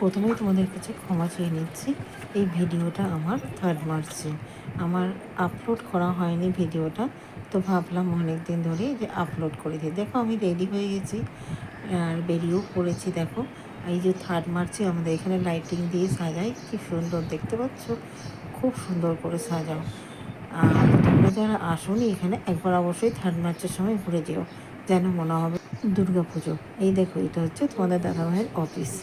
প্রথমেই তোমাদের কাছে ক্ষমা চেয়ে নিচ্ছি। এই ভিডিওটা আমার 3rd মার্চে আমার আপলোড করা হয়নি ভিডিওটা, তো ভাবলাম অনেক দিন ধরে যে আপলোড করে দিই। দেখো আমি রেডি হয়ে গেছি আর বেরিয়েও পড়েছি। দেখো এই যে 3rd মার্চে আমাদের এখানে লাইটিং দিয়ে সাজাই, কি সুন্দর দেখতে পাচ্ছ, খুব সুন্দর করে সাজাও। আর তোমরা যারা আসোনি এখানে একবার অবশ্যই 3rd মার্চের সময় ঘুরে যেও, যেন মনে হবে দুর্গা পুজো। এই দেখো এটা হচ্ছে তোমাদের দাদাভাইয়ের অফিস।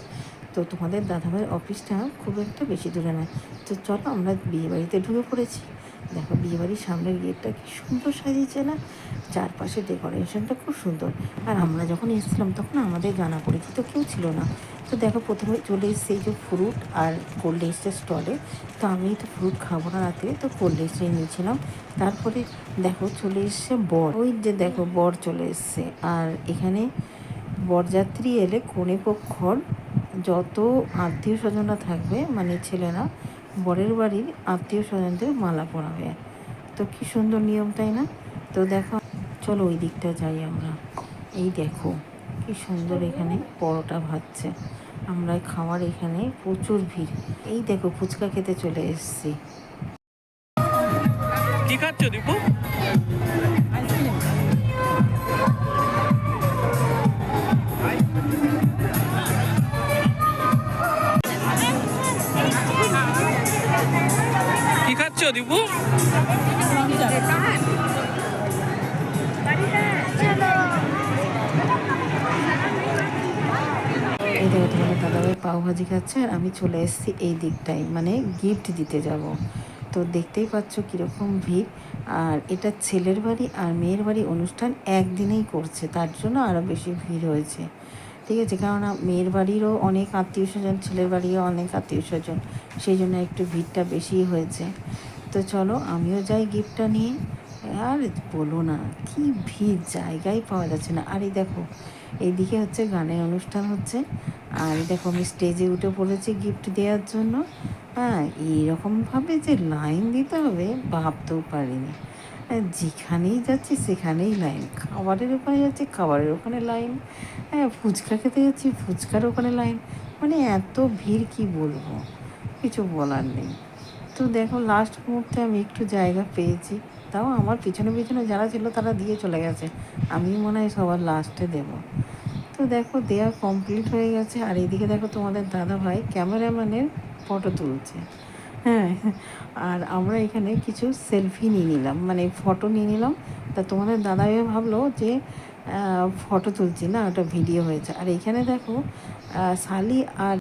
তো তোমাদের দাদাভাইয়ের অফিসটা খুব একটা বেশি দূরে নয়। তো চলো আমরা বিয়েবাড়িতে ঢুকে পড়েছি। দেখো বিয়েবাড়ির সামনের গেটটা কি সুন্দর সাজিয়েছে না, চারপাশে ডেকোরেশনটা খুব সুন্দর। আর আমরা যখন এসেছিলাম তখন আমাদের জানা পরিচিত কেউ ছিল না। তো দেখো প্রথমে চলে এসছে এই যে ফ্রুট আর কোল্ড ড্রিঙ্কসের স্টলে। তো আমি তো ফ্রুট খাবো না রাতে, তো কোল্ড ড্রিঙ্কস নিয়েছিলাম। তারপরে দেখো চলে এসছে বর, ওই যে দেখো বর চলে এসছে। আর এখানে বরযাত্রী এলে কনে পক্ষর যত আত্মীয় স্বজনরা থাকবে, মানে ছেলেরা বরের বাড়ির আত্মীয় স্বজনদের মালা পরাবে। তো কি সুন্দর নিয়ম, তাই না? তো দেখো চলো ওই দিকটা যাই আমরা। এই দেখো কি সুন্দর এখানে পরোটা ভাজছে। আমরা খাওয়ার এখানে প্রচুর ভিড়। এই দেখো ফুচকা খেতে চলে এসেছি। কি খাচ্ছ দীপু? কি খাচ্ছ দীপু? এই দেখো তোমাদের দাদাভাই পাওভাজি খাচ্ছে আর আমি চলে এসেছি এই দিকটায়, মানে গিফট দিতে যাব। তো দেখতেই পাচ্ছ কীরকম ভিড়। আর এটা ছেলের বাড়ি আর মেয়ের বাড়ি অনুষ্ঠান একদিনেই করছে, তার জন্য আরও বেশি ভিড় হয়েছে। ঠিক আছে, কেননা মেয়ের বাড়িরও অনেক আত্মীয় স্বজন, ছেলের বাড়িও অনেক আত্মীয় স্বজন, সেই জন্য একটু ভিড়টা বেশি হয়েছে। তো চলো আমিও যাই গিফটটা নিয়ে। আর বলো না কি ভিড়, জায়গায় পাওয়া যাচ্ছে না। আর এই দেখো এইদিকে হচ্ছে গানের অনুষ্ঠান হচ্ছে, আর দেখো আমি স্টেজে উঠে পড়েছি গিফট দেওয়ার জন্য। হ্যাঁ, এইরকমভাবে যে লাইন দিতে হবে ভাবতেও পারিনি। যেখানেই যাচ্ছি সেখানেই লাইন, খাবারের ওখানে যাচ্ছি খাবারের ওখানে লাইন, হ্যাঁ ফুচকা খেতে যাচ্ছি ফুচকার ওখানে লাইন, মানে এত ভিড় কি বলবো, কিছু বলার নেই। তো দেখো লাস্ট মুহূর্তে আমি একটু জায়গা পেয়েছি, তাও আমার পিছনে পিছনে যারা ছিল তারা দিয়ে চলে গেছে, আমি মনে হয় সবার লাস্টে দেবো। তো দেখো দেয়া কমপ্লিট হয়ে গেছে। আর এইদিকে দেখো তোমাদের দাদা ভাই ক্যামেরাম্যানের ফটো তুলছে। হ্যাঁ, আর আমরা এখানে কিছু সেলফি নিয়ে নিলাম, মানে ফটো নিয়ে নিলাম। তা তোমাদের দাদাভাই ভাবলো যে ফটো তুলছি না, ওটা ভিডিও হয়েছে। আর এখানে দেখো শালি আর